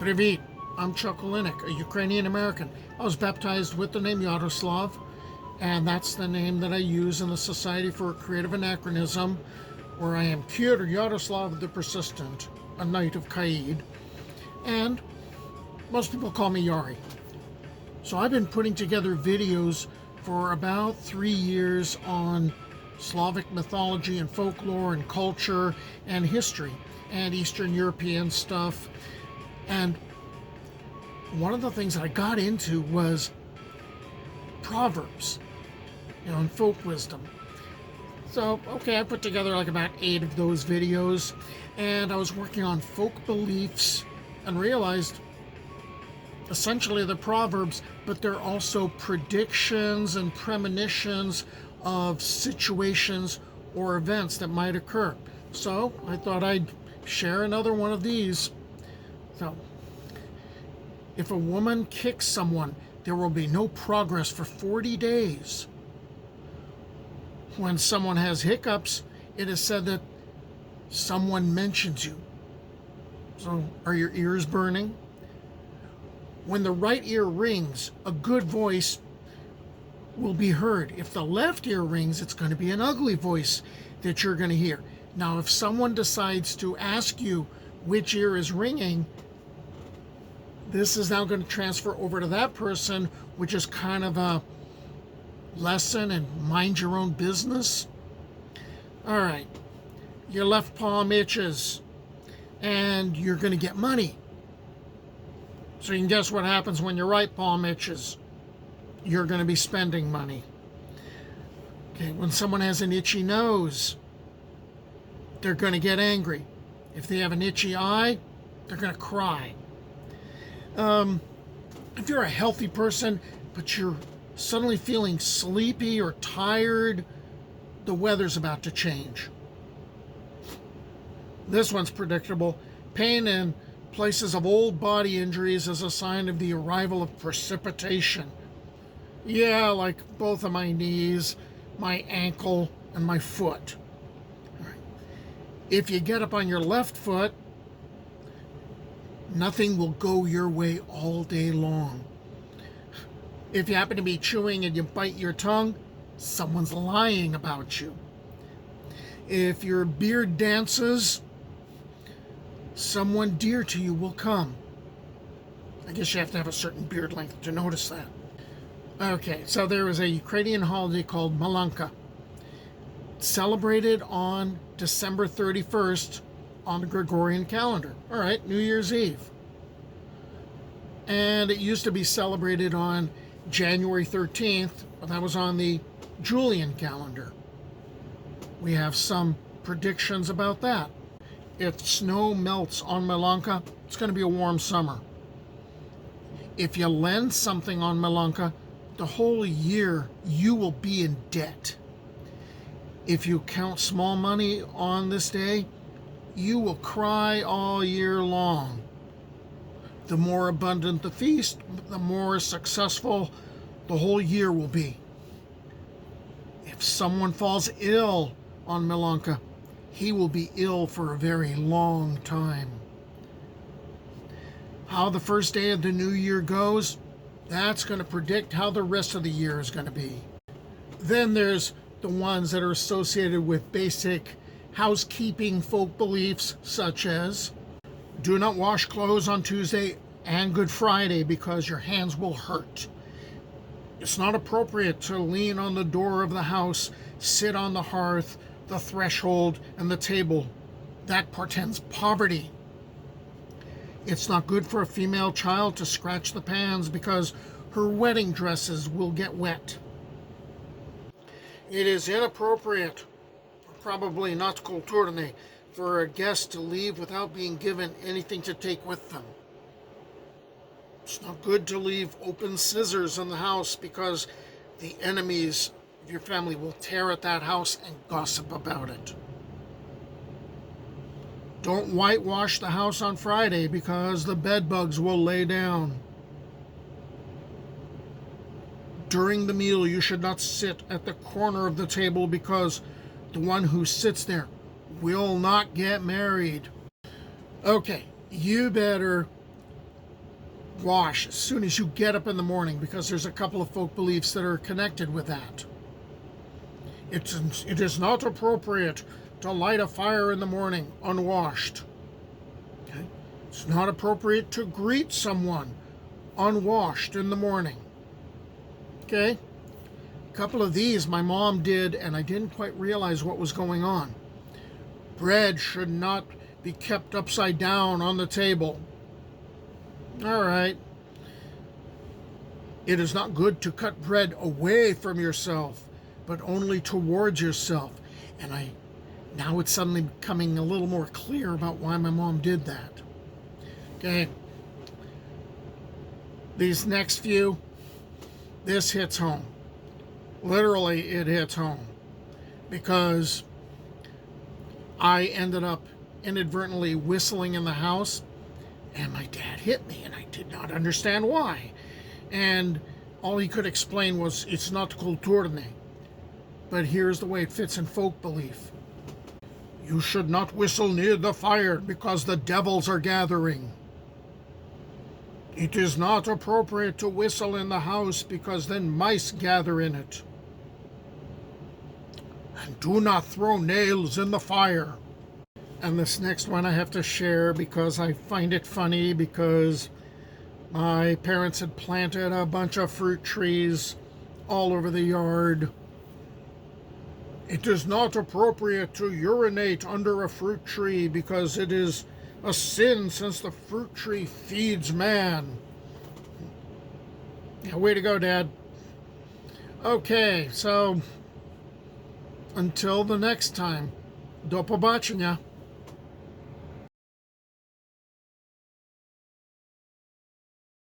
Привіт, I'm Chuck Olinik, a Ukrainian-American. I was baptized with the name Yaroslav, and that's the name that I use in the Society for Creative Anachronism, where I am Kyr Yaroslav the Persistent, a knight of Kaid, and most people call me Yari. So I've been putting together videos for about 3 years on Slavic mythology and folklore and culture and history and Eastern European stuff. And one of the things that I got into was Proverbs, and folk wisdom. So, okay, I put together like about 8 of those videos, and I was working on folk beliefs and realized essentially they're proverbs, but they're also predictions and premonitions of situations or events that might occur. So I thought I'd share another one of these. So, if a woman kicks someone, there will be no progress for 40 days. When someone has hiccups, it is said that someone mentions you. So, are your ears burning? When the right ear rings, a good voice will be heard. If the left ear rings, it's going to be an ugly voice that you're going to hear. Now, if someone decides to ask you which ear is ringing, this is now going to transfer over to that person, which is kind of a lesson in mind your own business. All right, your left palm itches and you're going to get money. So you can guess what happens when your right palm itches. You're going to be spending money. Okay, when someone has an itchy nose, they're going to get angry. If they have an itchy eye, they're going to cry. If you're a healthy person, but you're suddenly feeling sleepy or tired, the weather's about to change. This one's predictable. Pain in places of old body injuries is a sign of the arrival of precipitation. Yeah, like both of my knees, my ankle, and my foot. All right. If you get up on your left foot, nothing will go your way all day long. If you happen to be chewing and you bite your tongue, someone's lying about you. If your beard dances, someone dear to you will come. I guess you have to have a certain beard length to notice that. Okay, so there is a Ukrainian holiday called Malanka, celebrated on December 31st on the Gregorian calendar. All right, New Year's Eve. And it used to be celebrated on January 13th, but that was on the Julian calendar. We have some predictions about that. If snow melts on Malanka, it's going to be a warm summer. If you lend something on Malanka, the whole year you will be in debt. If you count small money on this day, you will cry all year long. The more abundant the feast, the more successful the whole year will be. If someone falls ill on Malanka, he will be ill for a very long time. How the first day of the new year goes, that's going to predict how the rest of the year is going to be. Then there's the ones that are associated with basic housekeeping folk beliefs, such as do not wash clothes on Tuesday and Good Friday because your hands will hurt. It's not appropriate to lean on the door of the house, sit on the hearth, the threshold, and the table. That portends poverty. It's not good for a female child to scratch the pans because her wedding dresses will get wet. It is inappropriate, probably not kulturny, for a guest to leave without being given anything to take with them. It's not good to leave open scissors in the house because the enemies of your family will tear at that house and gossip about it. Don't whitewash the house on Friday because the bed bugs will lay down. During the meal, you should not sit at the corner of the table because the one who sits there will not get married. Okay, you better wash as soon as you get up in the morning, because there's a couple of folk beliefs that are connected with that. It is not appropriate to light a fire in the morning unwashed. Okay? It's not appropriate to greet someone unwashed in the morning. Okay? A couple of these my mom did, and I didn't quite realize what was going on. Bread should not be kept upside down on the table. All right. It is not good to cut bread away from yourself, but only towards yourself. And now it's suddenly becoming a little more clear about why my mom did that. Okay. These next few, this hits home. Literally, it hits home. Because I ended up inadvertently whistling in the house, and my dad hit me, and I did not understand why. And all he could explain was, it's not kulturne. But here's the way it fits in folk belief. You should not whistle near the fire because the devils are gathering. It is not appropriate to whistle in the house because then mice gather in it. And do not throw nails in the fire. And this next one I have to share because I find it funny, because my parents had planted a bunch of fruit trees all over the yard. It is not appropriate to urinate under a fruit tree because it is a sin, since the fruit tree feeds man. Yeah, way to go, Dad. Okay, so until the next time, do pobачення.